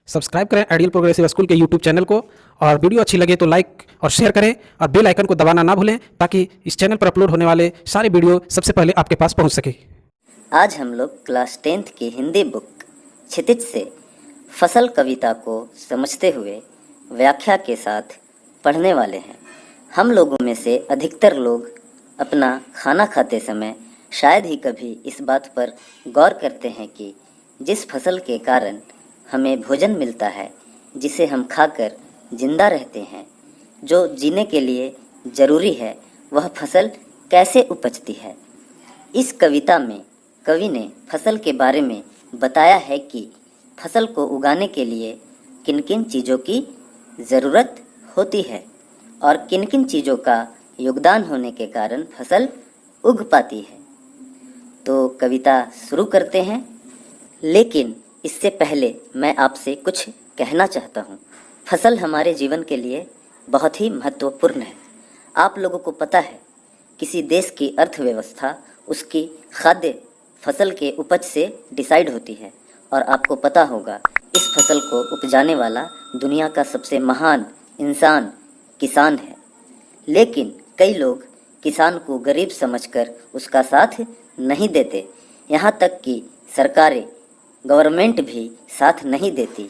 Subscribe करें ideal progressive school के YouTube channel को और वीडियो अच्छी लगे तो लाइक और शेयर करें और बेल आइकन को दबाना ना भूलें ताकि इस चैनल पर अपलोड होने वाले सारे वीडियो सबसे पहले आपके पास पहुंच सके। आज हम लोग क्लास 10th की हिंदी बुक क्षितिज से फसल कविता को समझते हुए व्याख्या के साथ पढ़ने वाले हैं। हम लोगों में से अधिकतर लोग अपना खाना खाते समय शायद ही कभी इस बात पर गौर करते हैं कि जिस फसल के कारण हमें भोजन मिलता है, जिसे हम खाकर जिंदा रहते हैं, जो जीने के लिए ज़रूरी है, वह फसल कैसे उपजती है। इस कविता में कवि ने फसल के बारे में बताया है कि फसल को उगाने के लिए किन किन चीज़ों की ज़रूरत होती है और किन किन चीज़ों का योगदान होने के कारण फसल उग पाती है। तो कविता शुरू करते हैं, लेकिन इससे पहले मैं आपसे कुछ कहना चाहता हूँ। फसल हमारे जीवन के लिए बहुत ही महत्वपूर्ण है। आप लोगों को पता है, किसी देश की अर्थव्यवस्था उसकी खाद्य फसल के उपज से डिसाइड होती है और आपको पता होगा इस फसल को उपजाने वाला दुनिया का सबसे महान इंसान किसान है। लेकिन कई लोग किसान को गरीब समझकर उसका साथ नहीं देते, यहाँ तक कि सरकारें गवर्नमेंट भी साथ नहीं देती।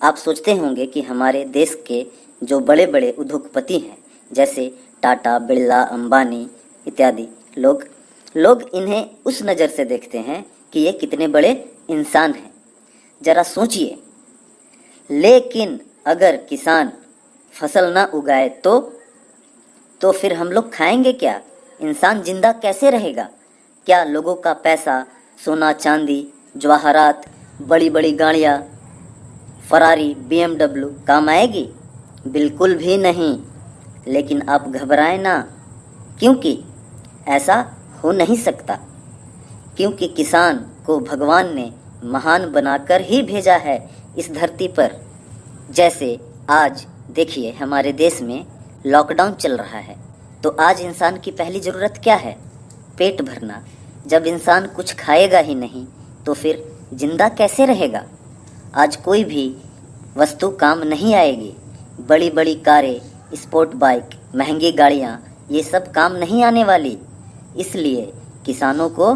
आप सोचते होंगे कि हमारे देश के जो बड़े बड़े उद्योगपति हैं, जैसे टाटा, बिरला, अंबानी इत्यादि लोग इन्हें उस नज़र से देखते हैं कि ये कितने बड़े इंसान हैं। ज़रा सोचिए, लेकिन अगर किसान फसल ना उगाए तो फिर हम लोग खाएंगे क्या? इंसान जिंदा कैसे रहेगा? क्या लोगों का पैसा, सोना चांदी, जवाहरात, बड़ी बड़ी गाड़ियाँ, फरारी, BMW काम आएगी? बिल्कुल भी नहीं। लेकिन आप घबराएं ना, क्योंकि ऐसा हो नहीं सकता, क्योंकि किसान को भगवान ने महान बनाकर ही भेजा है इस धरती पर। जैसे आज देखिए, हमारे देश में लॉकडाउन चल रहा है, तो आज इंसान की पहली ज़रूरत क्या है? पेट भरना। जब इंसान कुछ खाएगा ही नहीं तो फिर जिंदा कैसे रहेगा? आज कोई भी वस्तु काम नहीं आएगी। बड़ी बड़ी कारें, स्पोर्ट बाइक, महंगी गाड़ियाँ, ये सब काम नहीं आने वाली। इसलिए किसानों को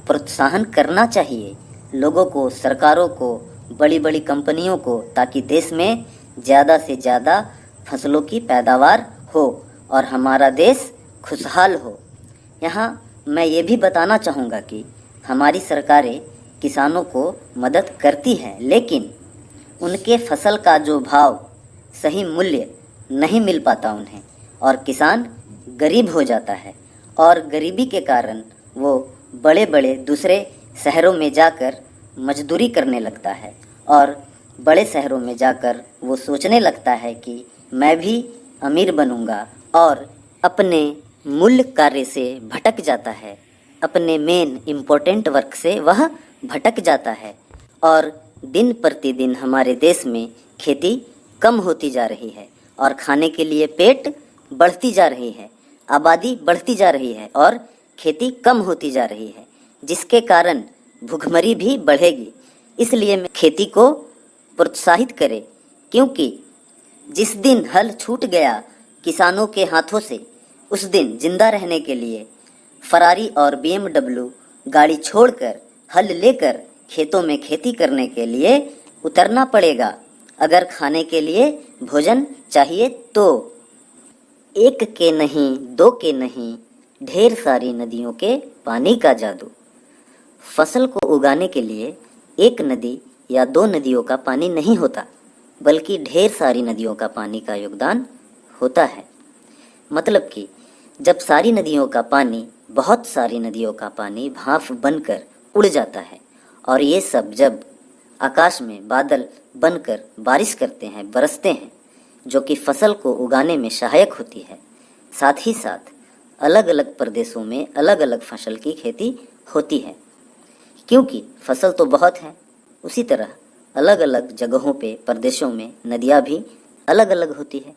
प्रोत्साहन करना चाहिए, लोगों को, सरकारों को, बड़ी बड़ी कंपनियों को, ताकि देश में ज़्यादा से ज़्यादा फसलों की पैदावार हो और हमारा देश खुशहाल हो। यहाँ मैं ये भी बताना चाहूँगा कि हमारी सरकारें किसानों को मदद करती हैं, लेकिन उनके फसल का जो भाव, सही मूल्य नहीं मिल पाता उन्हें और किसान गरीब हो जाता है और गरीबी के कारण वो बड़े बड़े दूसरे शहरों में जाकर मजदूरी करने लगता है और बड़े शहरों में जाकर वो सोचने लगता है कि मैं भी अमीर बनूंगा और अपने मूल कार्य से भटक जाता है, अपने मेन इम्पोर्टेंट वर्क से वह भटक जाता है और दिन प्रतिदिन हमारे देश में खेती कम होती जा रही है और खाने के लिए पेट बढ़ती जा रही है, आबादी बढ़ती जा रही है और खेती कम होती जा रही है, जिसके कारण भूखमरी भी बढ़ेगी। इसलिए मैं खेती को प्रोत्साहित करें, क्योंकि जिस दिन हल छूट गया किसानों के हाथों से, उस दिन जिंदा रहने के लिए फरारी और BMW गाड़ी छोड़कर हल लेकर खेतों में खेती करने के लिए उतरना पड़ेगा, अगर खाने के लिए भोजन चाहिए तो। एक के नहीं, दो के नहीं, ढेर सारी नदियों के पानी का जादू। फसल को उगाने के लिए एक नदी या दो नदियों का पानी नहीं होता, बल्कि ढेर सारी नदियों का पानी का योगदान होता है। मतलब कि जब सारी नदियों का पानी, बहुत सारी नदियों का पानी भाप बनकर उड़ जाता है और ये सब जब आकाश में बादल बनकर बारिश करते हैं, बरसते हैं, जो कि फसल को उगाने में सहायक होती है। साथ ही साथ अलग अलग प्रदेशों में अलग अलग फसल की खेती होती है, क्योंकि फसल तो बहुत है, उसी तरह अलग अलग जगहों पे, प्रदेशों में नदियाँ भी अलग अलग होती है।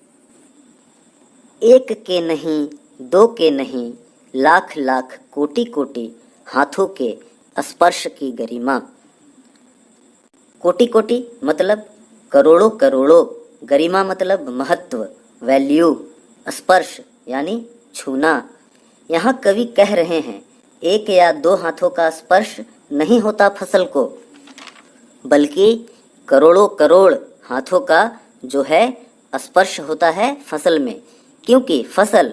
एक के नहीं, दो के नहीं, लाख लाख, कोटि कोटि, हाथों के स्पर्श की गरिमा। कोटि कोटि मतलब करोड़ों करोड़ों, गरिमा मतलब महत्व, वैल्यू, स्पर्श यानी छूना। यहाँ कवि कह रहे हैं एक या दो हाथों का स्पर्श नहीं होता फसल को, बल्कि करोड़ों करोड़ हाथों का जो है स्पर्श होता है फसल में। क्योंकि फसल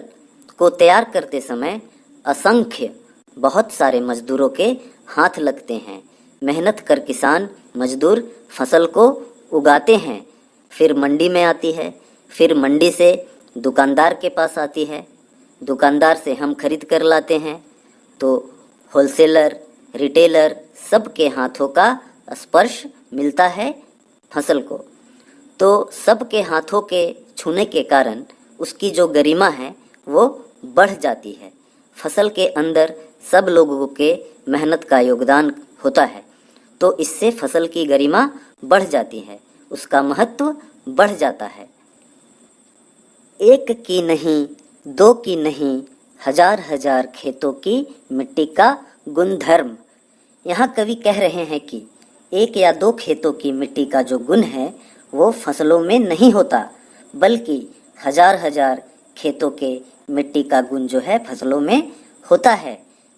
को तैयार करते समय असंख्य बहुत सारे मजदूरों के हाथ लगते हैं। मेहनत कर किसान मजदूर फसल को उगाते हैं, फिर मंडी में आती है, फिर मंडी से दुकानदार के पास आती है, दुकानदार से हम खरीद कर लाते हैं। तो होलसेलर, रिटेलर सबके हाथों का स्पर्श मिलता है फसल को। तो सबके हाथों के छूने के कारण उसकी जो गरिमा है वो बढ़ जाती है। फसल के अंदर सब लोगों के मेहनत का योगदान होता है, तो इससे फसल की गरिमा बढ़ जाती है, उसका महत्व बढ़ जाता है। एक की नहीं, दो की नहीं, हजार हजार खेतों की मिट्टी का गुणधर्म। यहाँ कवि कह रहे हैं कि एक या दो खेतों की मिट्टी का जो गुण है वो फसलों में नहीं होता, बल्कि हजार हजार खेतों के मिट्टी का गुण जो है फसलों में होता है।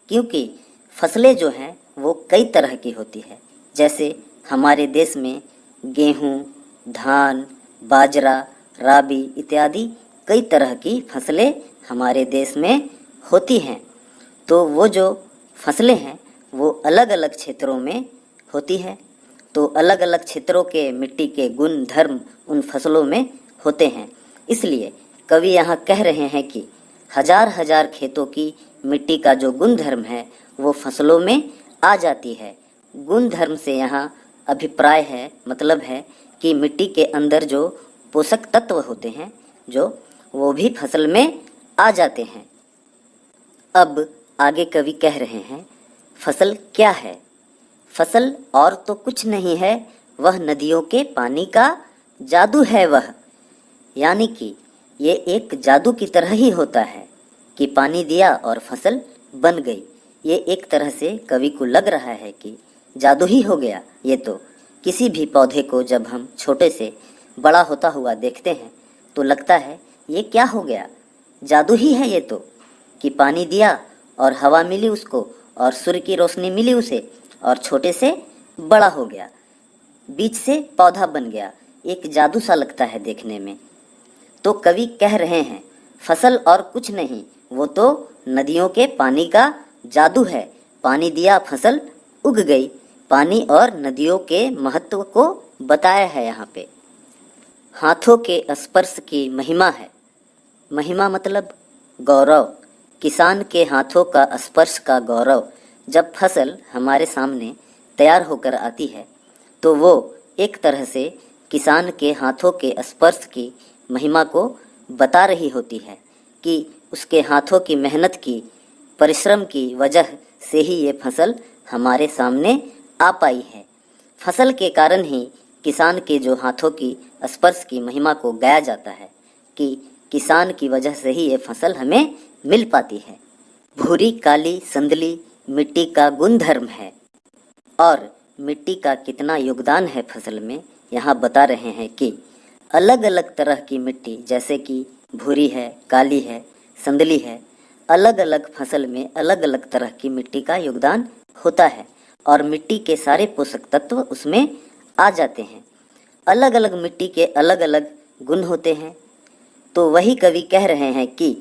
क्योंकि फसलें जो हैं वो कई तरह की होती है। जैसे हमारे देश में गेहूँ, धान, बाजरा, राबी इत्यादि कई तरह की फसलें हमारे देश में होती हैं। तो वो जो फसलें हैं वो अलग अलग क्षेत्रों में होती है। तो अलग अलग क्षेत्रों के मिट्टी के गुण धर्म उन फसलों में होते हैं। इसलिए कवि यहाँ कह रहे हैं कि हजार हजार खेतों की मिट्टी का जो गुण धर्म है वो फसलों में आ जाती है। गुण धर्म से यहाँ अभिप्राय है, मतलब है कि मिट्टी के अंदर जो पोषक तत्व होते हैं जो वो भी फसल में आ जाते हैं। अब आगे कवि कह रहे हैं फसल क्या है। फसल और तो कुछ नहीं है, वह नदियों के पानी का जादू है वह। यानी कि ये एक जादू की तरह ही होता है कि पानी दिया और फसल बन गई। ये एक तरह से कवि को लग रहा है कि जादू ही हो गया ये तो। किसी भी पौधे को जब हम छोटे से बड़ा होता हुआ देखते हैं तो लगता है ये क्या हो गया, जादू ही है ये तो, कि पानी दिया और हवा मिली उसको और सूर्य की रोशनी मिली उसे और छोटे से बड़ा हो गया, बीज से पौधा बन गया। एक जादू सा लगता है देखने में। तो कवि कह रहे हैं फसल और कुछ नहीं, वो तो नदियों के पानी का जादू है। पानी दिया फसल उग गई। पानी और नदियों के महत्व को बताया है यहाँ पे। हाथों के स्पर्श की महिमा है। महिमा मतलब गौरव, किसान के हाथों का स्पर्श का गौरव। जब फसल हमारे सामने तैयार होकर आती है तो वो एक तरह से किसान के हाथों के स्पर्श की महिमा को बता रही होती है कि उसके हाथों की मेहनत की, परिश्रम की वजह से ही ये फसल हमारे सामने आ पाई है। फसल के कारण ही किसान के जो हाथों की स्पर्श की महिमा को गाया जाता है कि किसान की वजह से ही ये फसल हमें मिल पाती है। भूरी, काली, संदली मिट्टी का गुण धर्म है और मिट्टी का कितना योगदान है फसल में यहाँ बता रहे हैं कि अलग अलग तरह की मिट्टी, जैसे कि भूरी है, काली है, संदली है, अलग अलग फसल में अलग अलग तरह की मिट्टी का योगदान होता है और मिट्टी के सारे पोषक तत्व उसमें आ जाते हैं। अलग अलग मिट्टी के अलग अलग गुण होते हैं। तो वही कवि कह रहे हैं कि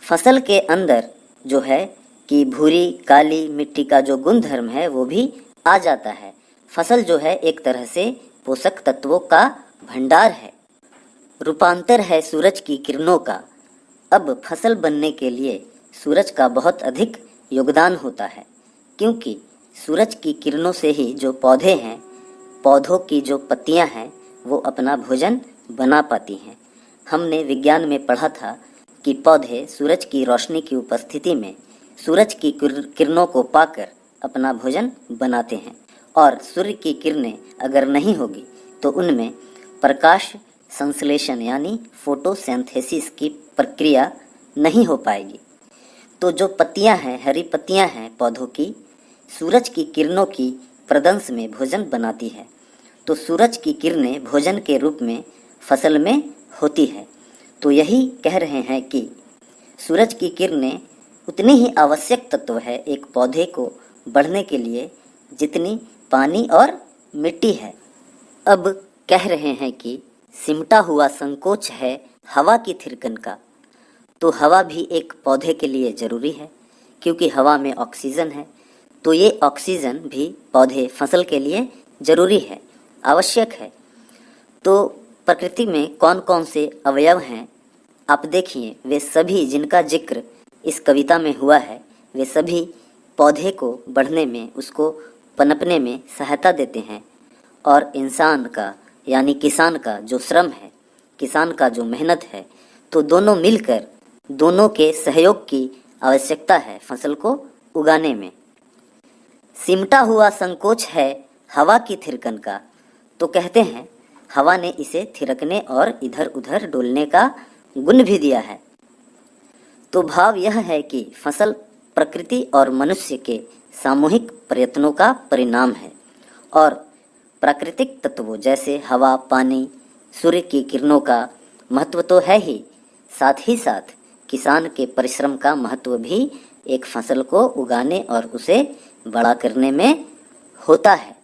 फसल के अंदर जो है कि भूरी, काली मिट्टी का जो गुण धर्म है वो भी आ जाता है। फसल जो है एक तरह से पोषक तत्वों का भंडार है, रूपांतर है सूरज की किरणों का। अब फसल बनने के लिए सूरज का बहुत अधिक योगदान होता है, क्योंकि सूरज की किरणों से ही जो पौधे हैं, पौधों की जो पत्तियां हैं वो अपना भोजन बना पाती हैं। हमने विज्ञान में पढ़ा था कि पौधे सूरज की रोशनी की उपस्थिति में सूरज की किरणों को पाकर अपना भोजन बनाते हैं और सूर्य की किरणें अगर नहीं होगी तो उनमें प्रकाश संश्लेषण यानी फोटोसिंथेसिस की प्रक्रिया नहीं हो पाएगी। तो जो पत्तियां हैं, हरी पत्तियां हैं पौधों की, सूरज की किरणों की प्रदंश में भोजन बनाती है। तो सूरज की किरणें भोजन के रूप में फसल में होती है। तो यही कह रहे हैं कि सूरज की किरणें उतनी ही आवश्यक तत्व है एक पौधे को बढ़ने के लिए जितनी पानी और मिट्टी है। अब कह रहे हैं कि सिमटा हुआ संकोच है हवा की थिरकन का। तो हवा भी एक पौधे के लिए ज़रूरी है, क्योंकि हवा में ऑक्सीजन है। तो ये ऑक्सीजन भी पौधे फसल के लिए ज़रूरी है, आवश्यक है। तो प्रकृति में कौन कौन से अवयव हैं आप देखिए, वे सभी जिनका जिक्र इस कविता में हुआ है, वे सभी पौधे को बढ़ने में, उसको पनपने में सहायता देते हैं। और इंसान का यानी किसान का जो श्रम है, किसान का जो मेहनत है, तो दोनों मिलकर, दोनों के सहयोग की आवश्यकता है फसल को उगाने में। सिमटा हुआ संकोच है हवा की थिरकन का। तो कहते हैं हवा ने इसे थिरकने और इधर उधर डोलने का गुण भी दिया है। तो भाव यह है कि फसल प्रकृति और मनुष्य के सामूहिक प्रयत्नों का परिणाम है और प्राकृतिक तत्वों जैसे हवा, पानी, सूर्य की किरणों का महत्व तो है ही, साथ ही साथ किसान के परिश्रम का महत्व भी एक फसल को उगाने और उसे बड़ा करने में होता है।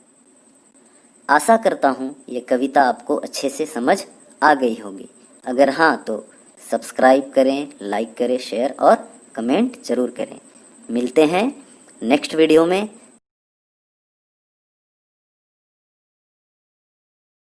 आशा करता हूँ ये कविता आपको अच्छे से समझ आ गई होगी। अगर हाँ तो सब्सक्राइब करें, लाइक करें, शेयर और कमेंट ज़रूर करें। मिलते हैं नेक्स्ट वीडियो में।